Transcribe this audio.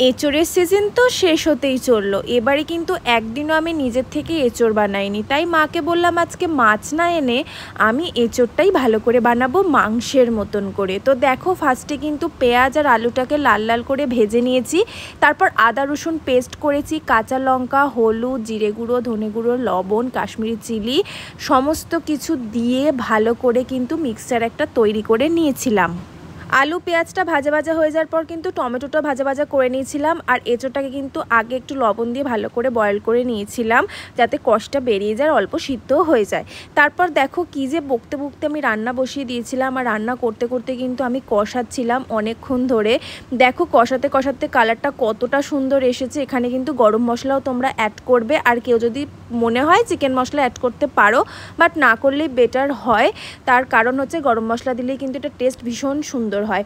এঁচোড়ের season তো শেষ হতেই চললো। এবারে কিন্তু একদিনও আমি নিজের থেকে এঁচোড় বানাইনি, তাই মাকে বললাম আজকে মাছ না এনে আমি এঁচোড়টাই ভালো করে বানাবো মাংসের মতন করে। তো দেখো ফার্স্টে কিন্তু পেঁয়াজ আর আলুটাকে লাল লাল করে ভেজে নিয়েছি, তারপর আদা রসুন পেস্ট করেছি, কাঁচা লঙ্কা, হলুদ, জিরে গুঁড়ো, ধনে গুঁড়ো, লবণ, কাশ্মীরি চিলি সমস্ত কিছু দিয়ে ভালো করে কিন্তু মিক্সচার একটা তৈরি করে নিয়েছিলাম। আলু পেঁয়াজটা ভাজা ভাজা হয়ে যাওয়ার পর কিন্তু টমেটোটা ভাজা ভাজা করে নিয়েছিলাম, আর এঁচোড়টাকে কিন্তু আগে একটু লবণ দিয়ে ভালো করে বয়েল করে নিয়েছিলাম যাতে কষটা বেরিয়ে যায়, অল্প সিদ্ধও হয়ে যায়। তারপর দেখো কি যে বকতে বকতে আমি রান্না বসিয়ে দিয়েছিলাম, আর রান্না করতে করতে কিন্তু আমি কষাচ্ছিলাম অনেকক্ষণ ধরে। দেখো কষাতে কষাতে কালারটা কতটা সুন্দর এসেছে। এখানে কিন্তু গরম মশলাও তোমরা অ্যাড করবে, আর কেউ যদি মনে হয় চিকেন মশলা অ্যাড করতে পারো, বাট না করলেই বেটার হয়। তার কারণ হচ্ছে গরম মশলা দিলেই কিন্তু এটা টেস্ট ভীষণ সুন্দর হয়।